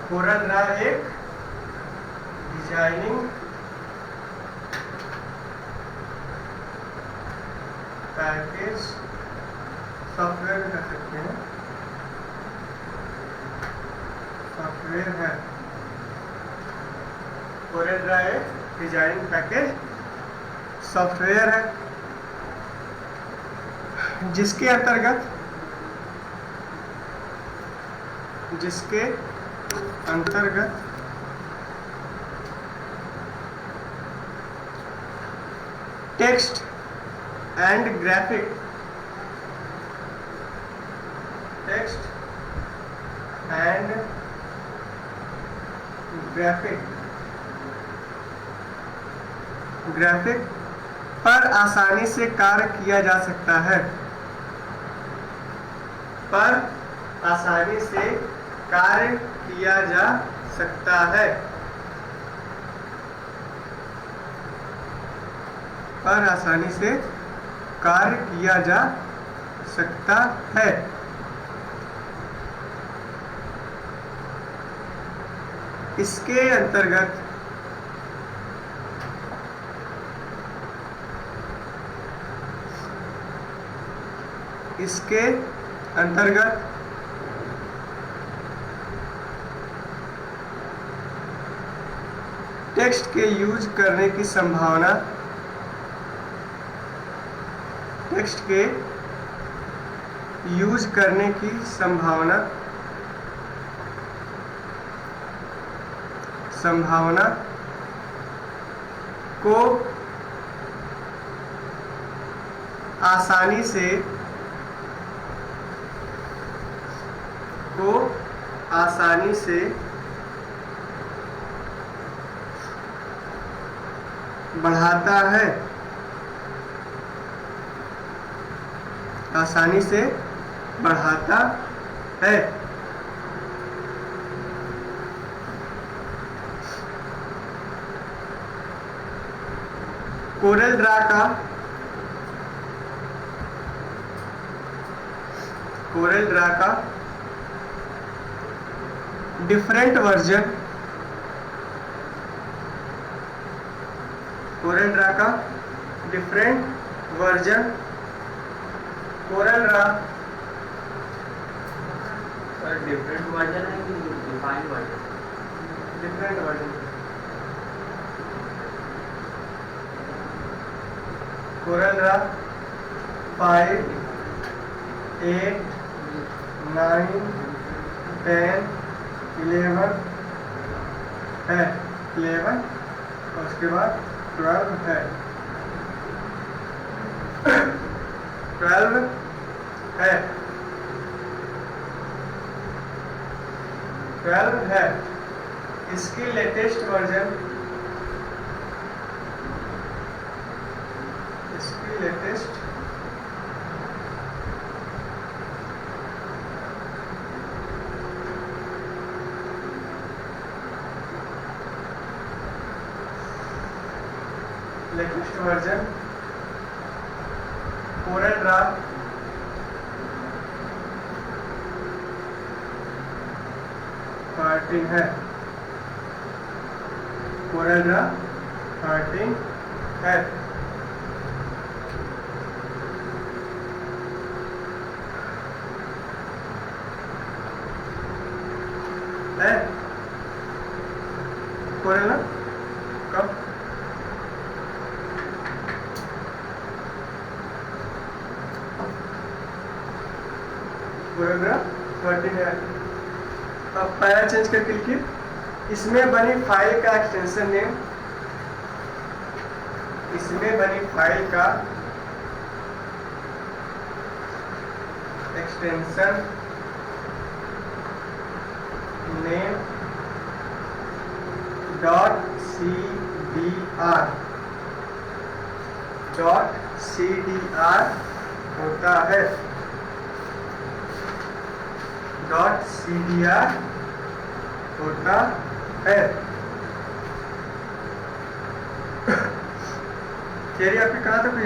Corel Draw एक designing package software कर सकते हैं, सॉफ्टवेयर है। कोरल ड्रा एक डिजाइनिंग पैकेज सॉफ्टवेयर है जिसके अंतर्गत टेक्स्ट एंड ग्राफिक पर आसानी से कार्य किया जा सकता है, इसके अंतर्गत टेक्स्ट के यूज करने की संभावना को आसानी से बढ़ाता है। कोरल ड्रा का different version Corel Draw different version है कि defined version? Different version Corel Draw 5, 8, 9, 10, 11 है, 11 और उसके बाद 12 है, 12 है, 12 है। इसकी लेटेस्ट वर्जन कोरल ड्रा 13 है, कोरल ड्रा 13 है। कोरल ड्रा कब कोरल ड्रा 13 है। अब पैरा चेंज करके लिखिए, इसमें बनी फाइल का एक्सटेंशन नेम, .cdr होता है, .cdr होता है। थियरी आपने कहा था कोई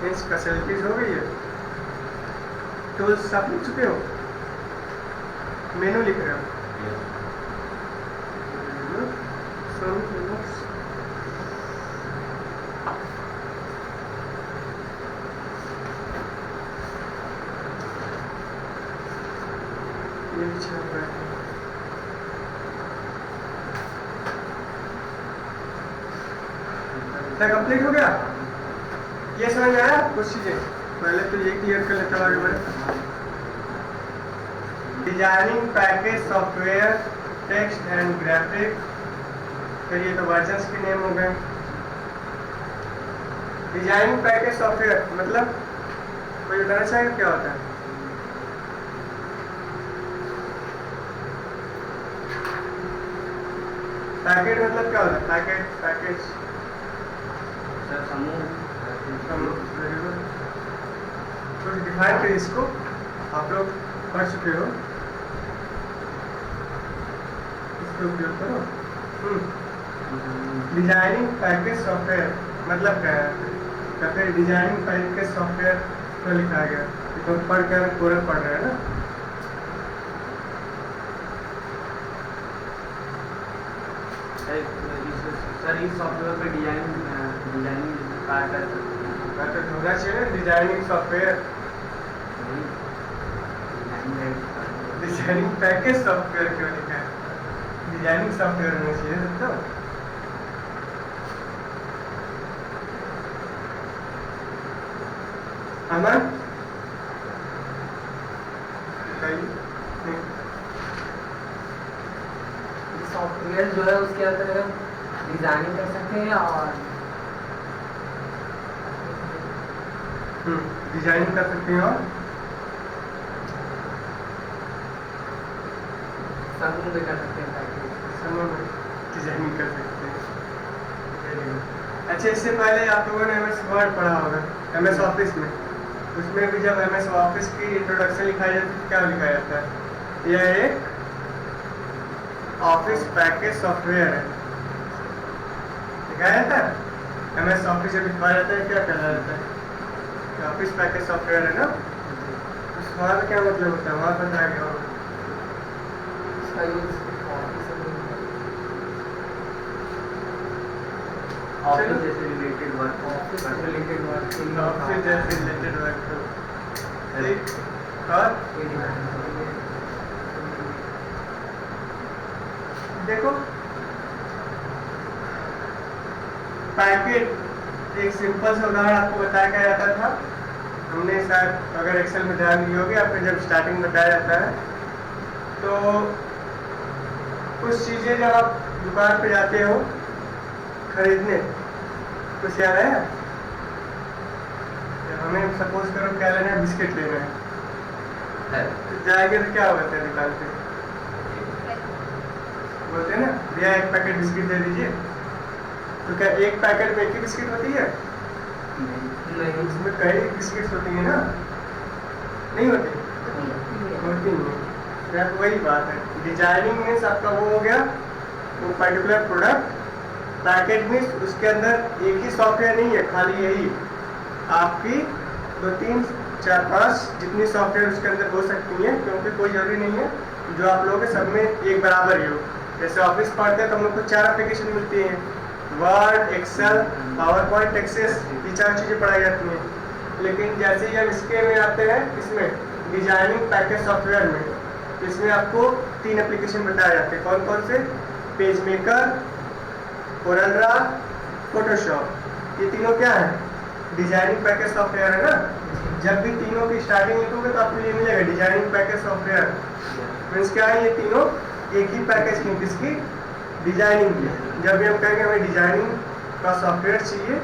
मीन्स फैसिलिटीज हो गई है। टूल्स आप लिख चुके हो, मेनू लिख रहे हो। कंप्लीट हो गया? ये समझ में आया कुछ चीजें? पहले तो ये क्लियर कर लेते हैं, आगे बढ़े। Designing package software text and graphic, फिर ये तो वर्जन्स के नेम हो गए। डिजाइनिंग पैकेज सॉफ्टवेयर मतलब कोई बताना चाहेगा क्या होता है? पैकेट मतलब क्या होता है? पैकेट पैकेज समूह। तो डिफाइन करिए इसको, आप लोग पढ़ चुके हो, इसको उपयोग करो। डिजाइनिंग पैकेज सॉफ्टवेयर मतलब क्या है? या फिर डिजाइनिंग पैकेज सॉफ्टवेयर तो लिखा गया, तो पढ़ कर पूरा पढ़ रहे हैं ना। सर इस सॉफ्टवेयर पे डिजाइनिंग होना चाहिए designing software, designing package software क्यों लिखा है? डिजाइनिंग सॉफ्टवेयर होना चाहिए तो। अमन सॉफ्टवेयर जो है उसके अंदर डिजाइनिंग कर सकते हैं और डिजाइनिंग कर सकते हैं और समूह भी कर सकते हैं, समूह में डिजाइनिंग कर सकते हैं। अच्छा, इससे पहले आप लोगों ने MS वर्ड पढ़ा होगा, MS ऑफिस में। उसमें भी जब MS ऑफिस की इंट्रोडक्शन लिखाई जाती है, क्या लिखा जाता है? यह एक ऑफिस पैकेज सॉफ्टवेयर है, लिखाया जाता है। MS ऑफिस जब लिखा जाता है क्या कहला जाता है? ऑफिस पैकेज सॉफ्टवेयर है ना। उस वहाँ का क्या मतलब होता है? वहाँ पर बताया गया होगा। ऑफिस जैसे related work, office related work, office जैसे रिलेटेड वर्क और देखो पैकेट एक सिंपल सा उदाहरण आपको बताया क्या जाता था। हमने शायद अगर एक्सेल में ध्यान दी होगी, आपको जब स्टार्टिंग में बताया जाता है तो कुछ चीज़ें जब आप दुकान पे जाते हो खरीदने, कुछ याद है? हमें सपोज करो क्या लेना है, बिस्किट लेना है, तो जाएंगे तो क्या होता है दुकान पे? बोलते हैं ना भैया एक पैकेट बिस्किट दे दीजिए। तो क्या एक पैकेट में एक ही बिस्किट होती है? नहीं, उसमें कई बिस्किट होती है ना, नहीं होती? होती नहीं है। वही बात है, डिजाइनिंग मीन्स आपका वो हो गया वो पर्टिकुलर प्रोडक्ट। पैकेट मीन्स उसके अंदर एक ही सॉफ्टवेयर नहीं है, खाली यही आपकी 2 3 4 5 जितनी सॉफ्टवेयर उसके अंदर हो सकती हैं, क्योंकि कोई जरूरी नहीं है जो आप लोगों के सब में एक बराबर ही हो। जैसे ऑफिस पढ़ते हैं तो हम लोग को 4 एप्लीकेशन मिलती हैं, Word, Excel, PowerPoint, Access, ये 4 चीज़ें पढ़ाई जाती हैं। लेकिन जैसे ही हम इसके में आते हैं, इसमें डिजाइनिंग पैकेज सॉफ्टवेयर में, तो इसमें आपको 3 एप्लीकेशन बताए जाते हैं। कौन कौन से? Page maker, CorelDRAW, Photoshop. ये तीनों क्या है? डिजाइनिंग पैकेज सॉफ्टवेयर है ना। जब भी तीनों की स्टार्टिंग लिखोगे तो आपको ये मिलेगा डिजाइनिंग पैकेज सॉफ्टवेयर। मीन्स क्या है? ये तीनों एक ही पैकेज की, किसकी? डिजाइनिंग की। जब भी हम कहेंगे हमें डिजाइनिंग का सॉफ्टवेयर चाहिए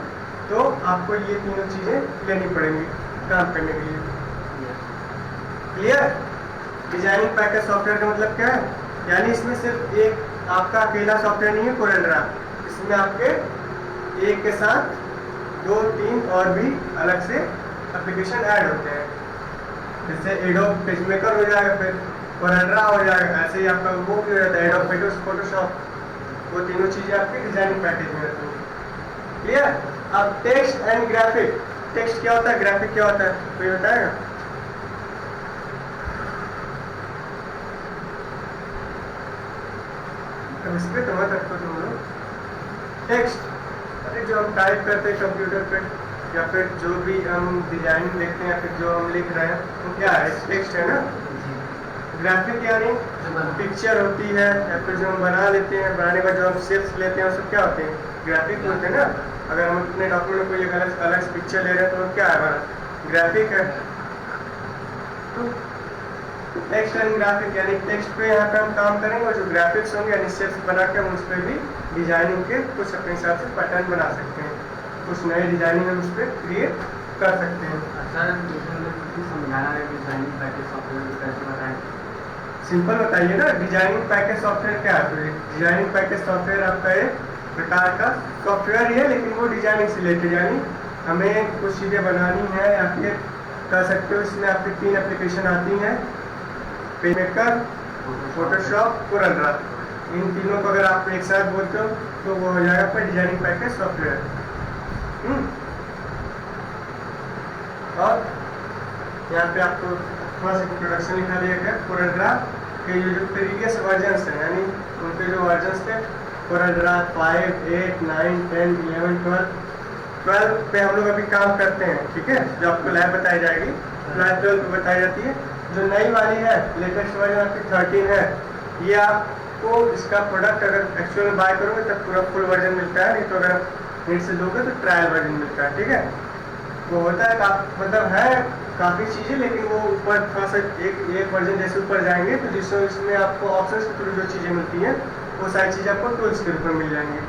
तो आपको ये तीनों चीज़ें लेनी पड़ेंगी काम करने के लिए। क्लियर? डिजाइनिंग पैकेज सॉफ्टवेयर का मतलब क्या है? यानी इसमें सिर्फ एक आपका अकेला सॉफ्टवेयर नहीं है कोरलड्रा, इसमें आपके एक के साथ 2 3 और भी अलग से एप्लीकेशन ऐड होते हैं। जैसे एडोब पेज मेकर हो जाएगा, फिर कोरलड्रा हो जाएगा, ऐसे ही आपका वो भी रहता है एडोब फोटोशॉप। वो तीनों चीज़ें आपकी डिजाइनिंग पैकेज में रहती हैं। क्लियर? अब टेक्स्ट एंड ग्राफिक, टेक्स्ट क्या होता है, ग्राफिक क्या होता है, कोई बताएगा? अब इस पे तो मत रखो तुम लोग। टेक्स्ट, अरे जो हम टाइप करते हैं कंप्यूटर पे या फिर जो भी हम डिजाइन देखते हैं या फिर जो हम लिख रहे हैं वो क्या है, टेक्स्ट है ना। ग्राफिक यानी पिक्चर होती है या फिर जो हम बना लेते हैं, बनाने के बाद जो हम शेप्स लेते हैं वो सब क्या होते हैं, ग्राफिक होते हैं ना। अगर हम अपने डॉक्यूमेंट में कोई अलग अलग पिक्चर ले रहे हैं तो वो क्या है हमारा, ग्राफिक है। तो टेक्स्ट एंड ग्राफिक यानी टेक्स्ट पे यहाँ पे हम काम करेंगे और जो ग्राफिक्स होंगे यानी शेप्स बना के हम उस पर भी डिजाइनिंग के कुछ अपने हिसाब से पैटर्न बना सकते हैं, कुछ नए डिजाइनिंग हम उस पर क्रिएट कर सकते हैं। सर समझाना है डिजाइनिंग पैकेज सॉफ्टवेयर कैसे बताएं? सिंपल बताइए ना, डिजाइनिंग पैकेज सॉफ्टवेयर क्या है? डिजाइनिंग पैकेज सॉफ्टवेयर आपका एक प्रकार का सॉफ्टवेयर ही है, लेकिन वो डिजाइनिंग से रिलेटेड, यानी हमें कुछ चीज़ें बनानी है या फिर कर सकते हो। इसमें आपकी 3 एप्लीकेशन आती हैं, पेनमेकर, फोटोशॉप, कोरलड्रा। इन तीनों को अगर आप एक साथ बोलते हो तो वो हो जाएगा आपका डिजाइनिंग पैकेज सॉफ्टवेयर। और यहाँ पे आपको थोड़ा सा इंट्रोडक्शन लिखा दिया गया। कोरलड्रा के जो प्रीवियस वर्जन्स हैं, यानी उनके जो वर्जन्स थे, कोरलड्रा 5, 8, 9, 10, 11, 12 पे हम लोग अभी काम करते हैं, ठीक है। जो आपको लैब बताई जाएगी, लैब 12 पे बताई जाती है। जो नई वाली है, लेटेस्ट वर्जन आपकी 13 है, ये आपको इसका प्रोडक्ट अगर एक्चुअल में बाय करोगे तब पूरा फुल वर्जन मिलता है, नहीं तो अगर नेट से लोगे तो ट्रायल वर्जन मिलता है, ठीक है। वो होता है मतलब है काफ़ी चीज़ें, लेकिन वो ऊपर थोड़ा सा एक वर्जन जैसे ऊपर जाएंगे तो जिसमें इसमें आपको ऑप्शंस के थ्रू जो चीज़ें मिलती हैं वो सारी चीज़ें आपको टूल्स के रूप में मिल जाएंगी।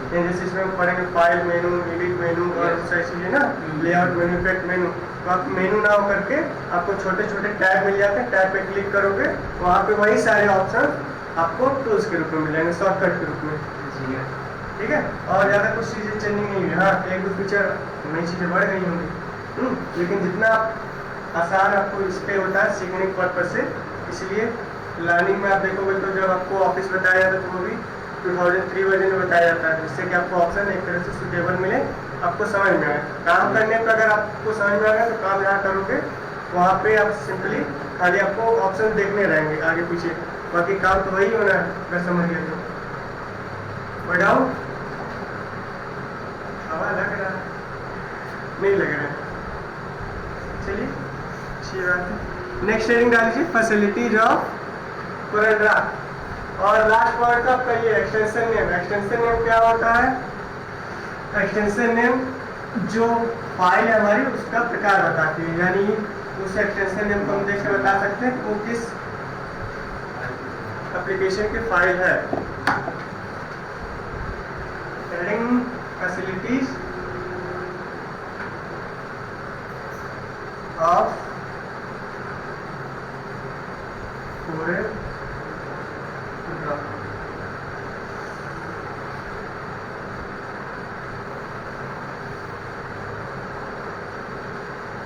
जैसे इसमें हम पढ़ेंगे फाइल मेनू, एडिट मेनू और सारी चीज़ें ना, लेआउट मेनू, इफेक्ट मेनू। तो आप मेनू ना हो करके आपको छोटे छोटे टैब मिल जाते हैं, टैब पे क्लिक करोगे वहाँ पे वही सारे ऑप्शन आपको टूल्स के रूप में मिल जाएंगे, शॉर्टकट के रूप में, ठीक है। और ज़्यादा कुछ चीज़ें चेंजिंग नहीं है, हाँ 1-2 फीचर नई चीज़ें बढ़ गई होंगी, लेकिन जितना आसान आपको इस पर होता है सीखने के पर्पज से, इसलिए लर्निंग में आप देखोगे तो जब आपको ऑफिस बताया जाता है तो वो भी 2003 वर्जन में बताया जाता है, जिससे कि आपको ऑप्शन एक तरह से सुटेबल मिले, आपको समझ में आए। काम करने पर अगर आपको समझ में आ गया तो काम यहाँ करोगे, वहाँ पे आप सिंपली खाली आपको ऑप्शन देखने रहेंगे आगे पीछे, बाकी काम तो वही होना है अगर समझ गए तो। बढ़ाओ, हवा लग रहा है, नहीं लग रहा है, चलिए अच्छी बात है। नेक्स्ट हेडिंग डाल लीजिए, फैसिलिटीज ऑफ कोरलड्रा। और लास्ट पॉइंट आपका ये एक्सटेंशन नेम। एक्सटेंशन नेम क्या होता है? एक्सटेंशन नेम जो फाइल है हमारी उसका प्रकार बताती है, यानी उस एक्सटेंशन नेम को हम देख के बता सकते हैं वो किस एप्लीकेशन की फाइल है। Heading facilities of CorelDRAW.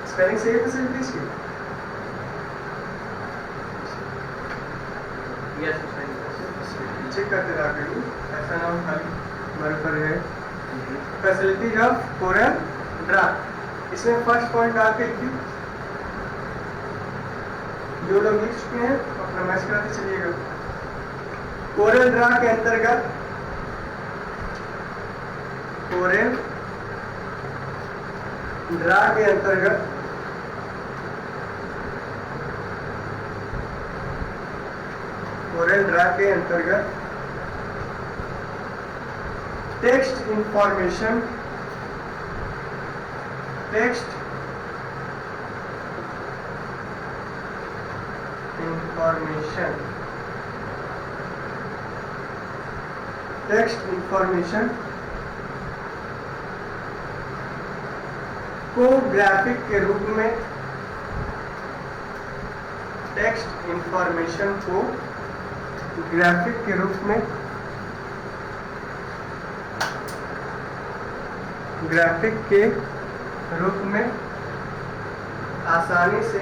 Spelling सही है फैसिलिटीज की? चेक करते रहा करिए, ऐसा ना हो खाली हमारे ऊपर है। फैसिलिटीज ऑफ कोरलड्रा, इसमें फर्स्ट पॉइंट आके लिखिए, जो लोग लिख चुके हैं अपना मैच कराते चलिएगा। कोरलड्रा के अंतर्गत कोरलड्रा के अंतर्गत कोरलड्रा के अंतर्गत टेक्स्ट इंफॉर्मेशन को ग्राफिक के रूप में, टेक्स्ट इंफॉर्मेशन को ग्राफिक के रूप में, ग्राफिक के रूप में आसानी से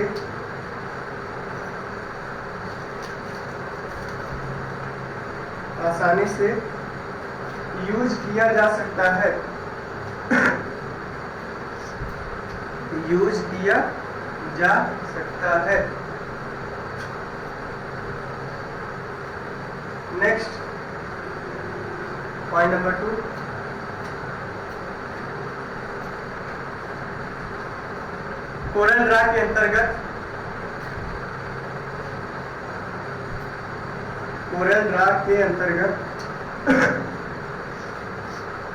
यूज किया जा सकता है। यूज किया जा सकता है। Next point number 2, Corel Draw के अंतर्गत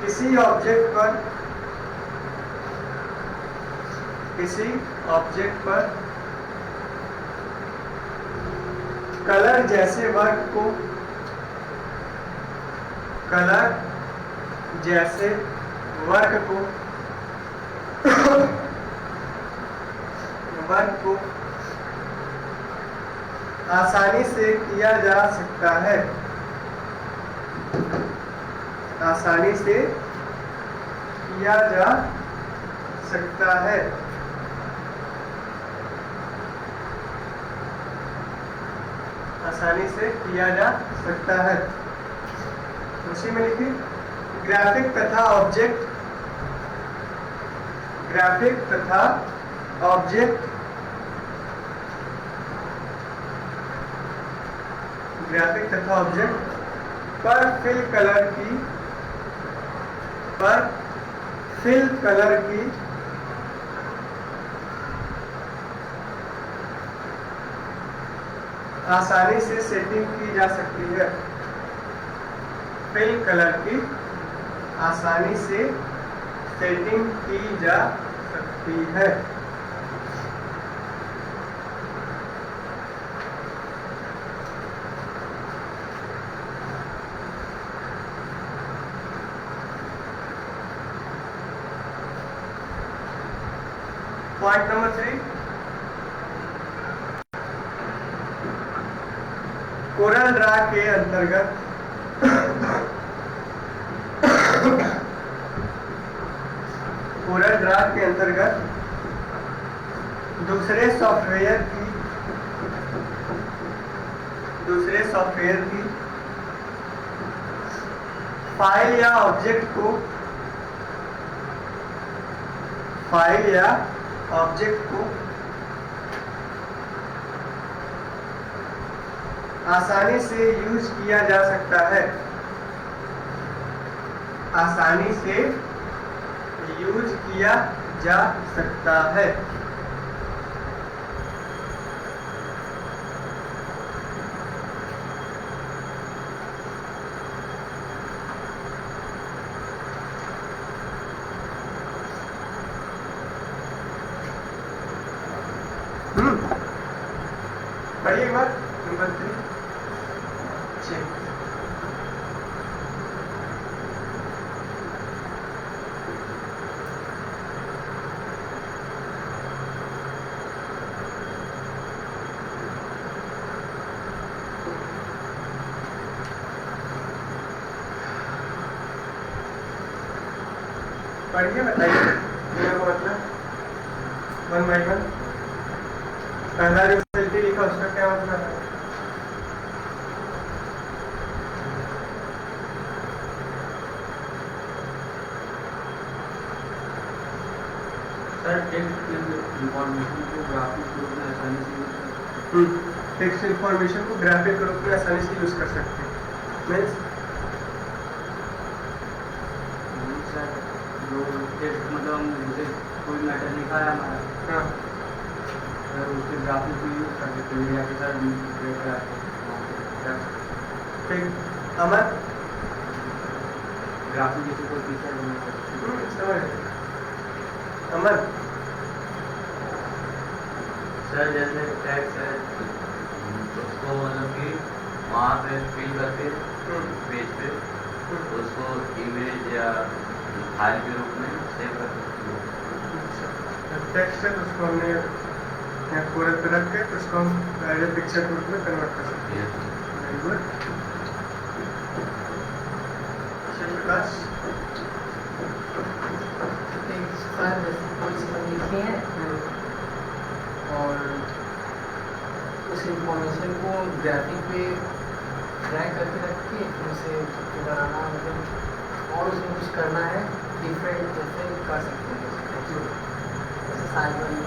किसी ऑब्जेक्ट पर कलर जैसे वर्क को आसानी से किया जा सकता है। आसानी से किया जा सकता है। आसानी से किया जा सकता है। उसी में लिखिए ग्राफिक तथा ऑब्जेक्ट पर फिल कलर की आसानी से सेटिंग की जा सकती है। फिल कलर की आसानी से सेटिंग की जा सकती है। पॉइंट नंबर 3, कोरल ड्रा के अंतर्गत दूसरे सॉफ्टवेयर की फाइल या ऑब्जेक्ट को आसानी से यूज किया जा सकता है। आसानी से यूज किया जा सकता है। पढ़िए एक बार नंबर 3 चेक। पढ़िए बताइए मेरे को मतलब 1 by 1 पहला जो सेल्फी लिखा उसका क्या मतलब है? सर टेक्स्ट इंफॉर्मेशन को ग्राफिक रूप में आसानी से टेक्स्ट इंफॉर्मेशन को ग्राफिक रूप में आसानी से यूज कर सकते हैं। मीन्स सर जो टेक्स्ट मतलब जैसे कोई मैटर लिखा है हमारा, हाँ सर उसके ग्राफिक को यूज कर सकते हैं या फिर सर ठीक। अमर ग्राफिक जैसे कोई पिक्चर बना समझ अमर सर जैसे टैक्स है उसको मतलब कि वहाँ पे फिल करके पेज पे उसको इमेज या फाइल के रूप में सेव कर सकते हैं। टेक्स्ट है तो उसको हमने यहाँ पूरे पे रख के तो उसको हम पिक्चर के रूप में कन्वर्ट कर सकते हैं। Very good. प्रकाश कोई चीज़ लिखी है और उस इंफॉर्मेशन को ग्राफिक पे ड्रैग करके रख के फिर उसे बनाना मतलब और उसमें कुछ करना है डिफरेंट जैसे कर सकते हैं। साल भर में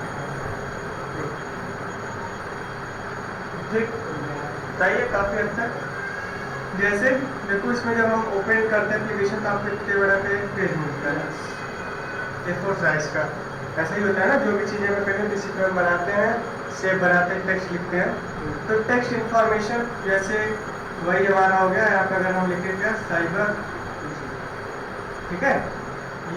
ठीक सही है काफ़ी हद तक। जैसे देखो इसमें जब हम ओपन करते हैं एप्लीकेशन तो आपको इतने बड़ा पेज मिलता है A4 साइज का। ऐसा ही होता है ना, जो भी चीज़ें हम करें इसी पर हम बनाते हैं, सेव बनाते हैं, टेक्स्ट लिखते हैं। तो टेक्स्ट इंफॉर्मेशन जैसे वही हमारा हो गया। यहाँ पर अगर हम लिखें क्या साइबर, ठीक है,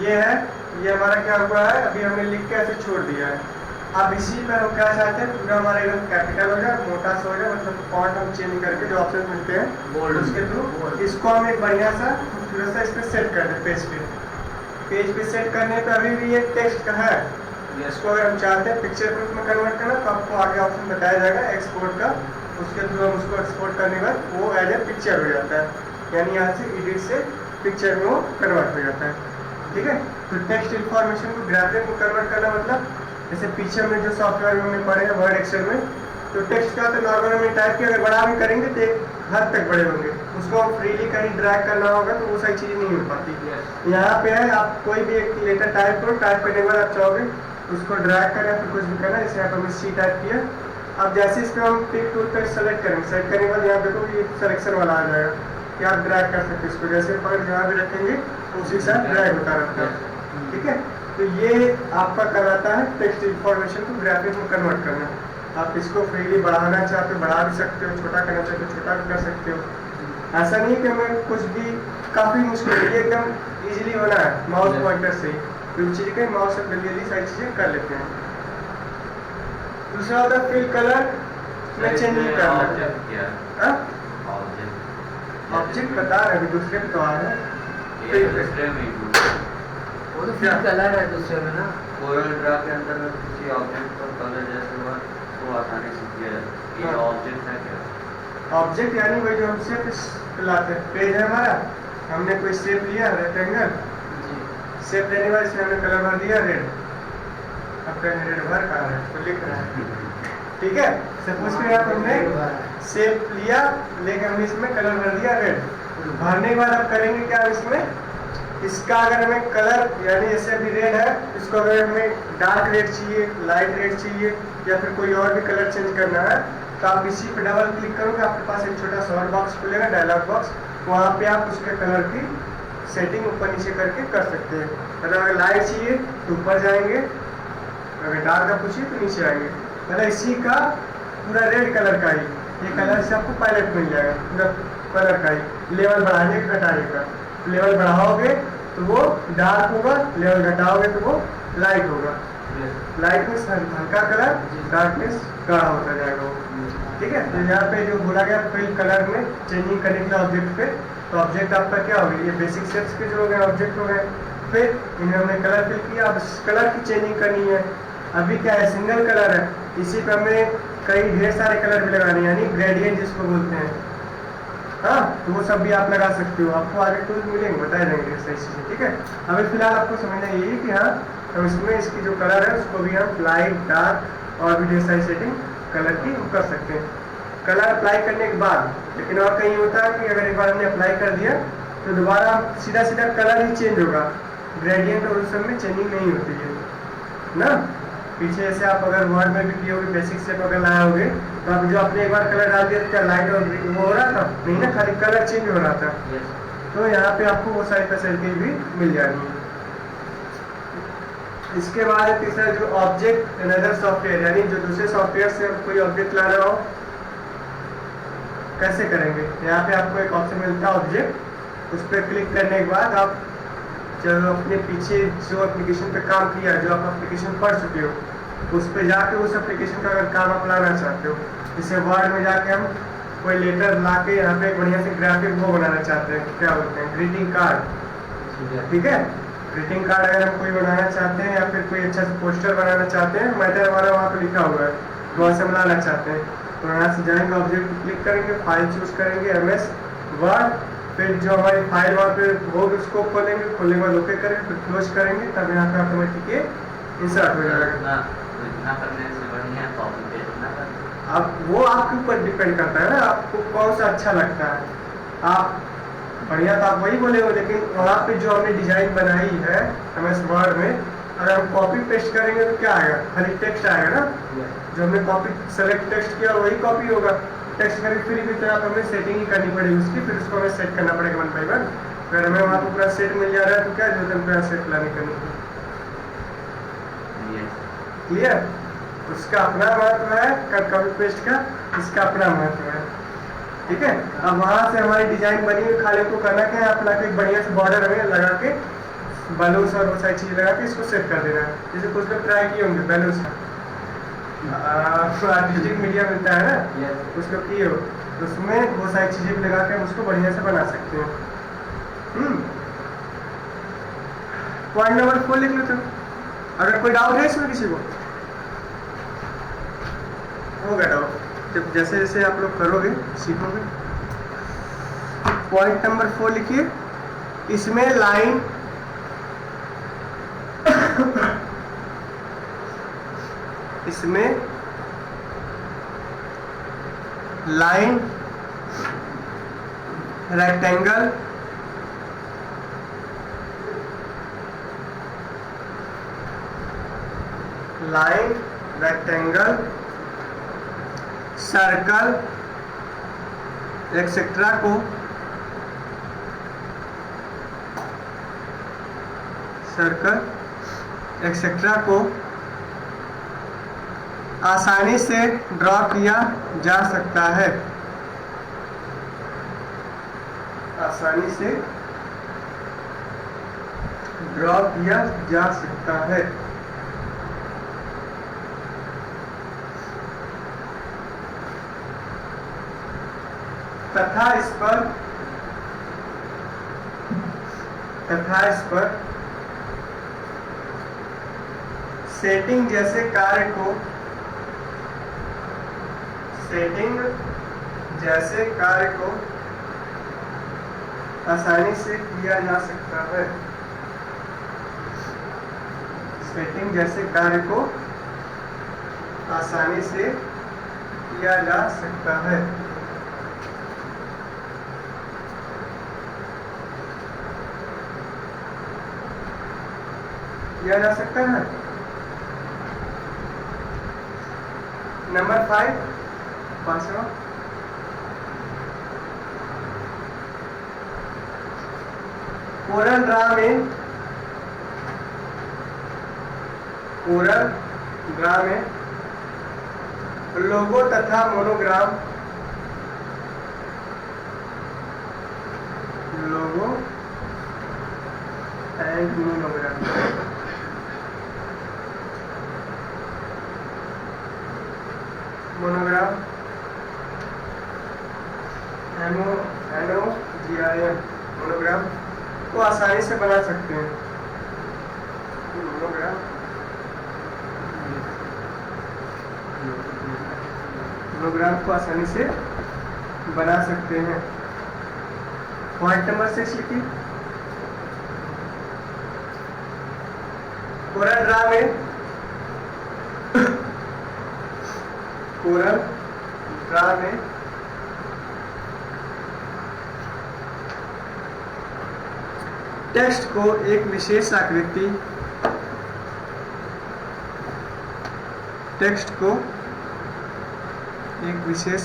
ये है, ये हमारा क्या हुआ है, अभी हमने लिख के ऐसे छोड़ दिया है। अब इसी पर हम क्या चाहते हैं, पूरा हमारा एकदम कैपिटल हो जाए, मोटा सा हो जाए, मतलब फॉन्ट हम चेंज करके जो ऑप्शन मिलते हैं Bold। उसके थ्रू इसको हम एक बढ़िया सा खूबसूरत सा इस पर सेट कर दें। पेज पे सेट करने पे अभी भी ये टेक्स्ट का है। इसको अगर हम चाहते हैं पिक्चर प्रूफ में कन्वर्ट करना तो आपको आगे ऑप्शन बताया जाएगा एक्सपोर्ट का, उसके थ्रू हम उसको एक्सपोर्ट करने के बाद वो एज ए पिक्चर हो जाता है, यानी यहाँ से एडिट से पिक्चर में वो कन्वर्ट हो जाता है। ठीक है, तो टेक्स्ट इन्फॉर्मेशन को ग्राफिक में कन्वर्ट करना मतलब जैसे पीछे में जो सॉफ्टवेयर में हमने पढ़े हैं वर्ड एक्सेल में, तो टेक्स्ट का तो नॉर्मल हमने टाइप किया, अगर बड़ा भी करेंगे तो एक हद तक बड़े होंगे, उसको हम फ्रीली कहीं ड्रैग करना होगा तो वो सारी चीज़ें नहीं हो पाती। यहाँ पे है आप कोई भी एक लेटर टाइप करो, टाइप करने के बाद आप चाहोगे उसको ड्रैग करना फिर कुछ भी करना, जैसे यहाँ पर हमने सी टाइप किया। अब जैसे इस पर हम पिक टूल पर सेलेक्ट करेंगे, सेलेक्ट करने के बाद यहाँ देखो ये सिलेक्शन वाला आ जाएगा कि आप ड्रैग कर सकते हैं इसको, जैसे पकड़ जहाँ भी रखेंगे उसी के साथ ड्रैग होता रहता है। ठीक है, तो ये आपका कहलाता है टेक्स्ट इन्फॉर्मेशन को ग्राफिक में कन्वर्ट करना। आप इसको फ्रीली बढ़ाना चाहते हो बढ़ा भी सकते हो, छोटा करना चाहते हो छोटा भी कर सकते हो। ऐसा नहीं कि हमें कुछ भी काफ़ी मुश्किल है, ये एकदम इजीली होना है माउस पॉइंटर से, कुछ चीज़ के माउस से जल्दी सारी चीज़ें कर लेते हैं। दूसरा होता है फिल कलर में चेंजिंग करना। ऑब्जेक्ट बता रहे अभी दूसरे पे तो आ रहा है, वो तो फिर कलर है दूसरे में ना। कोरल ड्रा के अंदर में किसी ऑब्जेक्ट पर कलर जैसे हुआ तो आसानी से किया जाए। ये ऑब्जेक्ट है क्या? ऑब्जेक्ट यानी वही जो हम शेप लाते हैं। पेज है हमारा, हमने कोई शेप लिया रेक्टेंगल, शेप लेने के बाद इसमें हमने कलर भर दिया रेड। अब रेड भर कहाँ है तो लिख रहा है। ठीक है, सपोज के यहाँ हमने शेप लिया लेकिन हमने इसमें कलर भर दिया रेड। भरने के बाद अब करेंगे क्या इसमें, इसका अगर हमें कलर यानी जैसे अभी रेड है, इसको अगर हमें डार्क रेड चाहिए, लाइट रेड चाहिए या फिर कोई और भी कलर चेंज करना है तो आप इसी पे डबल क्लिक करोगे, आपके पास एक छोटा सा और बॉक्स खुलेगा डायलॉग बॉक्स, वहाँ पे आप उसके कलर की सेटिंग ऊपर नीचे करके कर सकते हैं। मतलब अगर लाइट चाहिए तो ऊपर जाएंगे, अगर डार्क का पूछिए तो नीचे आएंगे। मतलब इसी का पूरा रेड कलर का ही ये कलर से आपको पैलेट मिल जाएगा, पूरा कलर का ही। लेवल बढ़ाने घटाने का, लेवल बढ़ाओगे तो वो डार्क होगा, लेवल घटाओगे तो वो लाइट होगा। लाइटनेस हल्का कलर, डार्कनेस गाढ़ा होता जाएगा वो। ठीक है, तो यहाँ पे जो बोला गया फिल कलर में चेंजिंग करने के लिए ऑब्जेक्ट पे, तो ऑब्जेक्ट आपका क्या हो गया, ये बेसिक शेप्स के जो हो गए ऑब्जेक्ट हो गए। फिर इन्हें हमने कलर फिल किया, अब कलर की चेंजिंग करनी है। अभी क्या है, सिंगल कलर है, इसी पे हमें कई ढेर सारे कलर भी लगाने, यानी ग्रेडियंट जिसको बोलते हैं। हाँ, तो वो सब भी आप लगा सकते हो, आपको आगे टूल मिलेंगे बताए जाएंगे सही चीज़ें। ठीक है, अभी फिलहाल आपको समझना यही कि हाँ हम इसमें इसकी जो कलर है उसको भी हम लाइट डार्क और भी ढेर सारी सेटिंग कलर की कर सकते हैं कलर अप्लाई करने के बाद। लेकिन और कहीं होता है कि अगर एक बार हमने अप्लाई कर दिया तो दोबारा सीधा सीधा कलर ही चेंज होगा, ग्रेडियंट और उस सब में चेंजिंग नहीं होती है ना। पीछे ऐसे आप अगर वर्ड में भी किए होगे बेसिक शेप अगर लाए होगे तो आप जो आपने एक बार कलर डाल दिया तो क्या लाइट और वो हो रहा था नहीं ना, खाली कलर चेंज हो रहा था। तो यहाँ पे आपको वो सारी फैसिलिटी भी मिल जानी है। इसके बाद तीसरा जो ऑब्जेक्ट अनदर सॉफ्टवेयर, यानी जो दूसरे सॉफ्टवेयर से कोई ऑब्जेक्ट लाना हो कैसे करेंगे। यहाँ पे आपको एक ऑप्शन मिलता है ऑब्जेक्ट, उस पर क्लिक करने के बाद आप जब अपने पीछे जो एप्लीकेशन पे काम किया, जो आप एप्लीकेशन पढ़ चुके हो, उस पर जाके उस एप्लीकेशन का अगर काम आप लाना चाहते हो, जैसे वर्ड में जाके हम कोई लेटर ला के यहाँ पे एक बढ़िया से ग्राफिक वो बनाना चाहते हैं, क्या बोलते हैं ग्रीटिंग कार्ड। ठीक है, ग्रीटिंग कार्ड अगर हम कोई बनाना चाहते हैं या फिर कोई अच्छा सा पोस्टर बनाना चाहते हैं, मैटर हमारा वहाँ पे लिखा हुआ है, वहाँ से हम लाना चाहते हैं तो यहाँ से जाएंगे ऑब्जेक्ट क्लिक करेंगे, फाइल चूज करेंगे MS वर्ड, फिर जो हमारी फाइल वहाँ पे होगी उसको खोलेंगे, खोलने के बाद ओके करेंगे, फिर क्लोज करेंगे, तब यहाँ पे ऑटोमेटिक ये इंसर्ट हो जाएगा। अब वो आपके ऊपर डिपेंड करता है ना, आपको कौन सा अच्छा लगता है। आप बढ़िया तो आप वही बोले हो, लेकिन वहाँ पे जो हमने डिजाइन बनाई है MS वर्ड में, अगर हम कॉपी पेस्ट करेंगे तो क्या आएगा, खाली टेक्स्ट आएगा ना, जो हमने कॉपी सेलेक्ट टेक्स्ट किया वही कॉपी होगा। टेक्स्ट करें फिर भी तो आप हमें सेटिंग ही करनी पड़ेगी उसकी, फिर उसको हमें सेट करना पड़ेगा 1 by 1। अगर हमें वहाँ पर पूरा सेट मिल जा रहा है तो क्या जरूरत है पूरा सेट लाने करनी है। क्लियर? उसका अपना महत्व है कट कॉपी पेस्ट का, इसका अपना महत्व है। ठीक है, अब वहां से हमारी डिजाइन बनी हुई, खाली को करना क्या है, अपना एक बढ़िया से बॉर्डर हमें लगा के बलून्स और वो सारी चीज लगा के इसको सेट कर देना है। जैसे कुछ लोग ट्राई किए होंगे बलून्स का डिजिटल मीडिया मिलता है ना, कुछ लोग किए हो, तो उसमें वो सारी चीजें भी लगा के हम उसको बढ़िया से बना सकते हैं। पॉइंट नंबर 4 लिख लो तुम। अगर कोई डाउट है इसमें किसी को, होगा डाउट जब जैसे जैसे आप लोग करोगे सीखोगे। पॉइंट नंबर 4 लिखिए। इसमें लाइन इसमें line, rectangle, line, rectangle, circle etcetera को आसानी से ड्रॉ किया जा सकता है। आसानी से ड्रॉ किया जा सकता है। तथा इस पर सेटिंग जैसे कार्य को आसानी से किया जा सकता है। सेटिंग जैसे कार्य को आसानी से किया जा सकता है। किया जा सकता है। नंबर 5 पांचवा, कोरल ड्रा में लोगो तथा monogram, logo and monogram, MONOGRAM monogram को आसानी से बना सकते हैं। मोनोग्राम को आसानी से बना सकते हैं। पॉइंट नंबर 6 लिखिए। कोरल ड्रा में टेक्स्ट को एक विशेष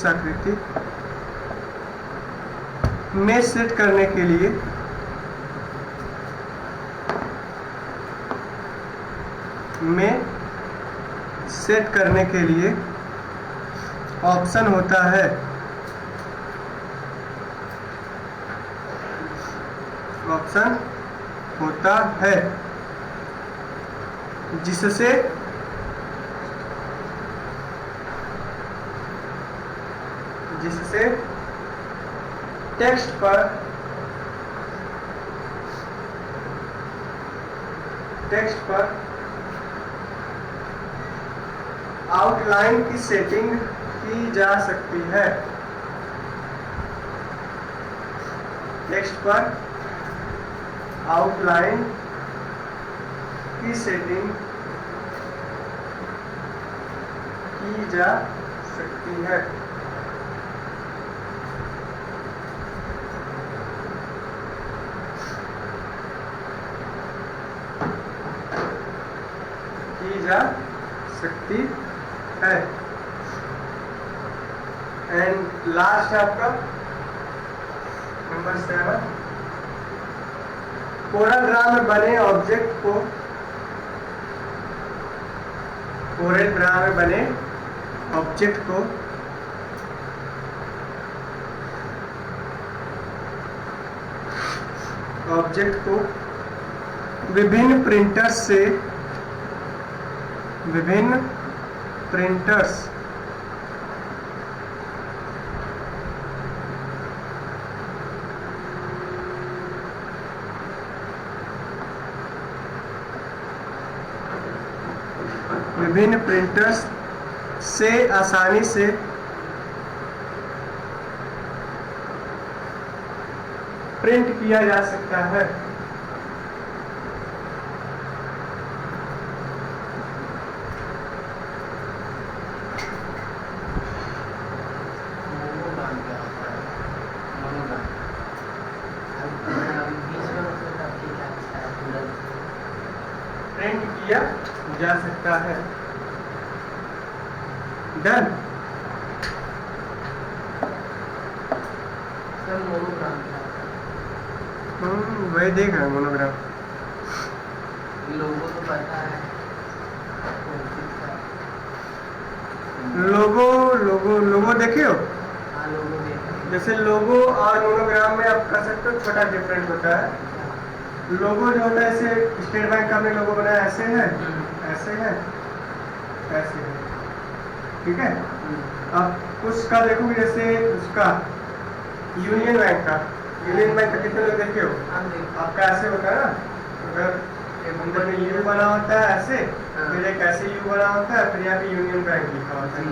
आकृति में सेट करने के लिए ऑप्शन होता है। जिससे टेक्स्ट पर आउटलाइन की सेटिंग की जा सकती है। टेक्स्ट पर आउटलाइन की सेटिंग की जा सकती है। की जा सकती है। एंड लास्ट है आपका नंबर 7, कोरल ड्रा में बने ऑब्जेक्ट को कोरल ड्रा में बने ऑब्जेक्ट को विभिन्न प्रिंटर्स से आसानी से प्रिंट किया जा सकता है। प्रिंट किया जा सकता है। डन। वही देख रहे हैं मोनोग्राम। लोगों तो पता है। लोगो देखे हो? हाँ, लोगों देखे। जैसे लोगो और मोनोग्राम में आप कह सकते हो छोटा डिफरेंस होता है। लोगो जो होता है ऐसे स्टेट बैंक का हमने लोगो बनाया ऐसे है, ऐसे है, ऐसे है, ठीक है। अब उसका देखोगे जैसे उसका यूनियन बैंक का कितने लोग देखे हो? आपका ऐसे होता है ना, अगर अंदर में यू बना होता है ऐसे, फिर एक ऐसे यू बना होता है, फिर यहाँ पे यूनियन बैंक लिखा होता है।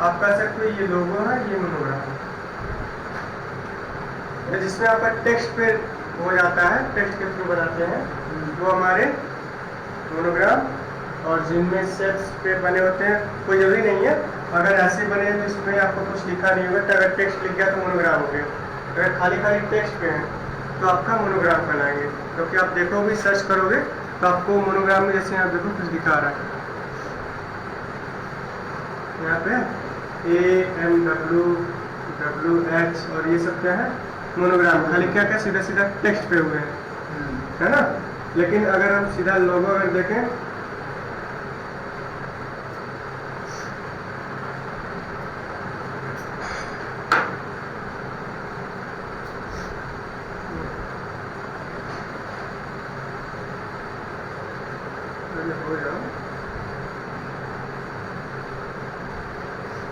आप कह सकते हो ये लोगो है, ये मोनोग्राम है। जिसमें आपका टेक्स्ट पे हो जाता है, टेक्स्ट के थ्रू बनाते हैं, वो हमारे मोनोग्राम। और जिनमें शेप्स पे बने होते हैं कोई जरूरी नहीं है, अगर ऐसे बने हैं तो इसमें आपको कुछ लिखा नहीं होगा, तो अगर टेक्स्ट लिख गया तो मोनोग्राम हो गया। अगर खाली टेक्स्ट पे है तो आपका मोनोग्राम बनाएंगे, क्योंकि आप देखोगे सर्च करोगे तो आपको मोनोग्राम में जैसे यहाँ देखो कुछ दिखा रहा है, यहाँ पे AMWH और ये सब क्या है मोनोग्राम। खाली क्या क्या सीधा सीधा टेक्स्ट पे हुए हैं, है ना। लेकिन अगर हम सीधा लोगो अगर देखें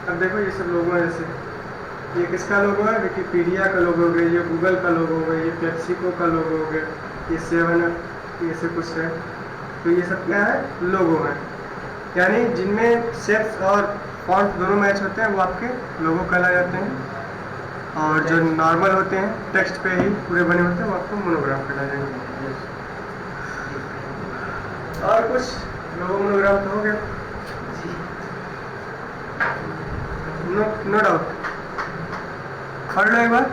अब देखो ये सब लोगो है, जैसे ये किसका लोगो है? विकिपीडिया का लोगो हो गया, ये गूगल का लोगो हो गया, ये पेप्सिको का लोगो हो गया, ये 7 ये से कुछ है। तो ये सब क्या है? लोगो है। यानी जिनमें शेप्स और फॉन्ट दोनों मैच होते हैं वो आपके लोगो कहला जाते हैं, और जो नॉर्मल होते हैं टेक्स्ट पे ही पूरे बने होते हैं वो आपको मोनोग्राम कहला जाएंगे। और कुछ लोगो मोनोग्राम तो हो गया, नो डाउट। पढ़ लो एक बार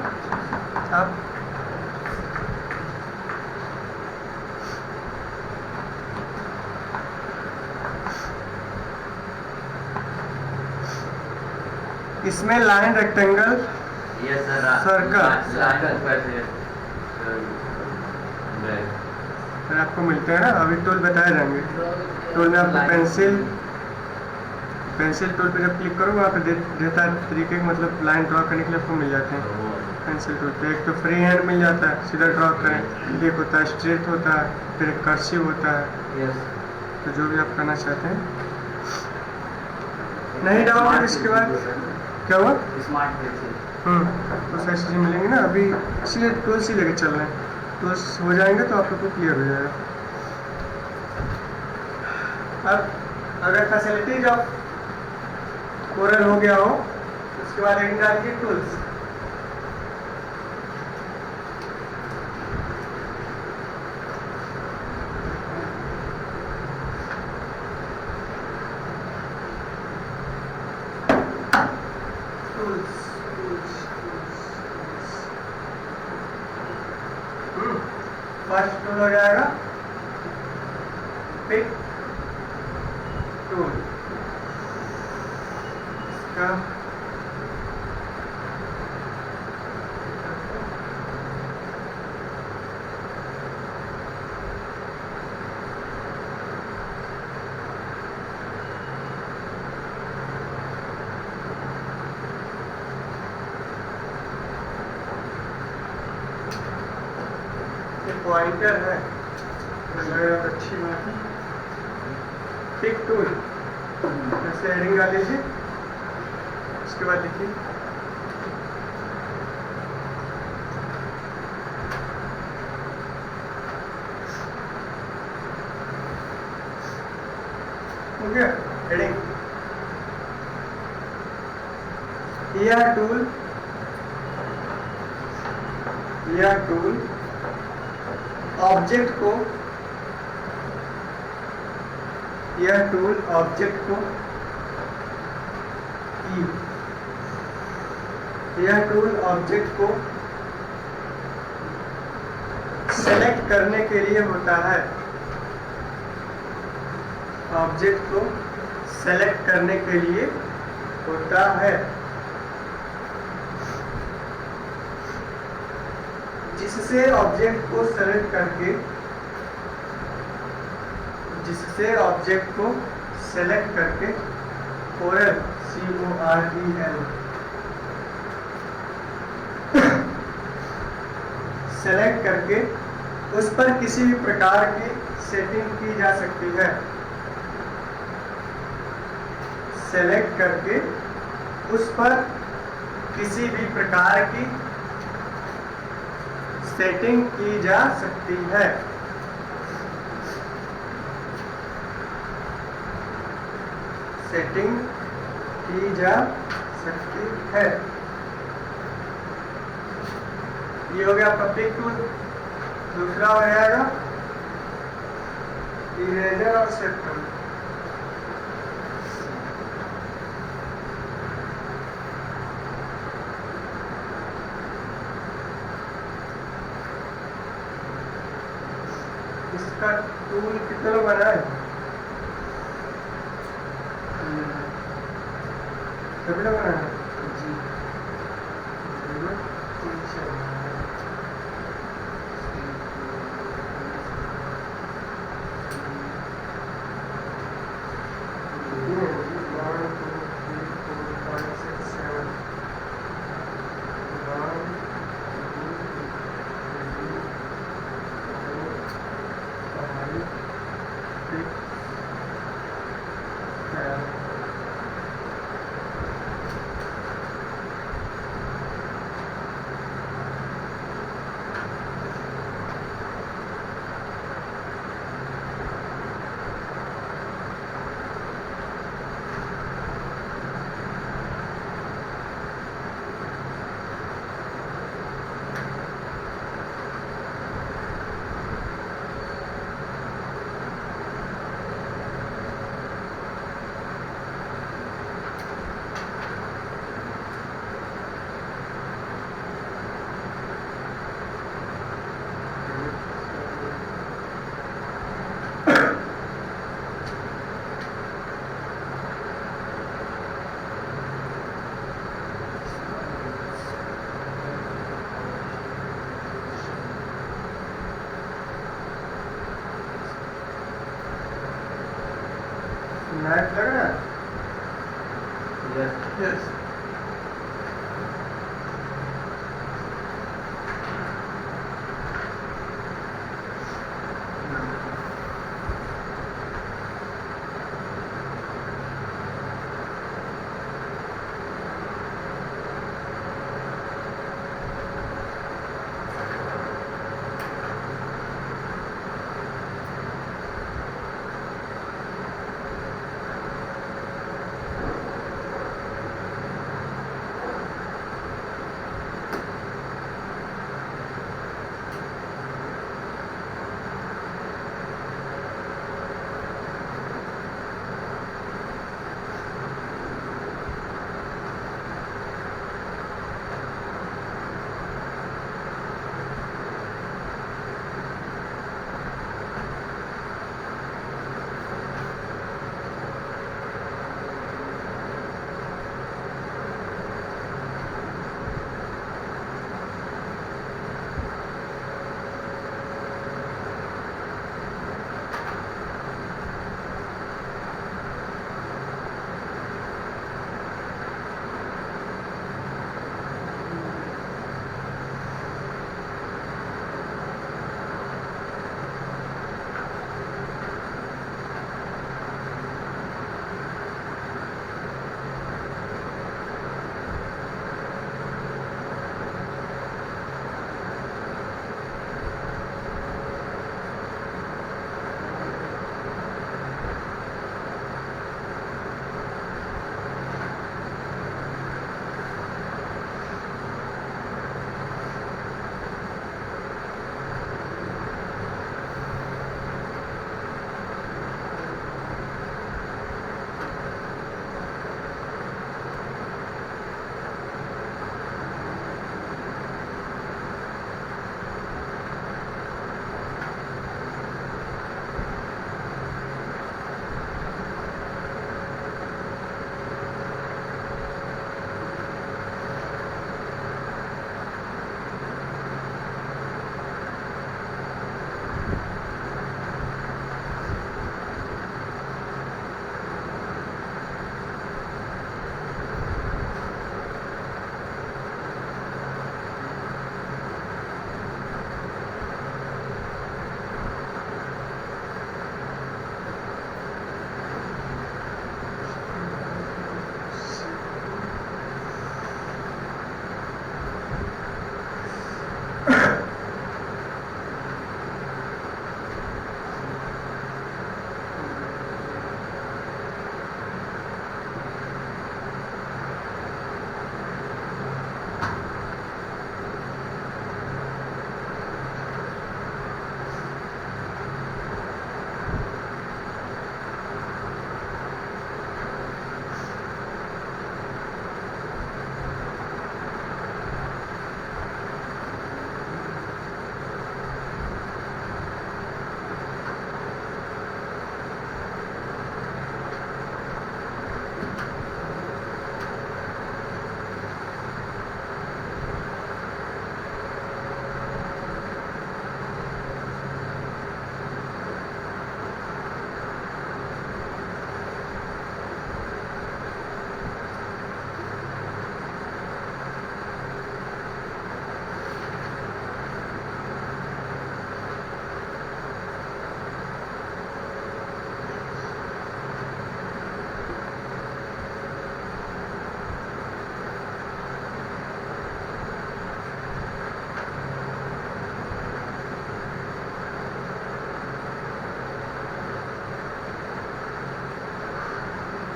आप। इसमें लाइन, रेक्टेंगल, सर्कल फिर आपको मिलते हैं ना, अभी टूल बताए जाएंगे। टूल में आपको पेंसिल टूल पे जब क्लिक करो वहाँ पे देता है तरीके के, मतलब लाइन ड्रॉ करने के लिए आपको मिल जाते हैं पेंसिल टूल पे। एक तो फ्री हैंड मिल जाता है सीधा ड्रॉ करें, एक होता है स्ट्रेट होता है, फिर एक कर्सिव होता है। तो जो भी आप करना चाहते हैं। नहीं डाउट है इसके बाद क्या हुआ? Smart pencil. तो सारी चीज़ें मिलेंगी ना, अभी इसलिए टूल्स ही लेके चल रहे हैं। टूल्स हो जाएंगे तो आप लोग को क्लियर हो जाएगा। अब अगर फैसिलिटीज ऑफ कोरल हो गया हो, उसके बाद एक डालिए टूल्स। फर्स्ट टूल हो जाएगा पिक टूल, इसका पॉइंटर है, अच्छी बात है। पिक टूल जैसे हेडिंग डाल लीजिए, उसके बाद लिखिए हो गया हेडिंग। यह टूल ऑब्जेक्ट को सेलेक्ट करने के लिए होता है। ऑब्जेक्ट को सेलेक्ट करने के लिए होता है, जिससे ऑब्जेक्ट को सेलेक्ट करके कोरल COREL सेलेक्ट करके उस पर किसी भी प्रकार की सेटिंग की जा सकती है। सेलेक्ट करके उस पर किसी भी प्रकार की सेटिंग की जा सकती है। सेटिंग की जा सकती है। ये हो गया आपका पिक टूल। दूसरा हो जाएगा इरेजर और सेट टूल। इसका टूल कितने लोग बना है? सभी लोग बना है जी। नाइट लग रहा है? यस।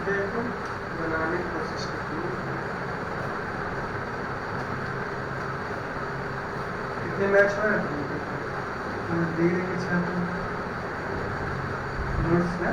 देखो बनाने की कोशिश करती हूँ। कितने मैच हुए हैं? डिग्री के छात्र नोट्स ना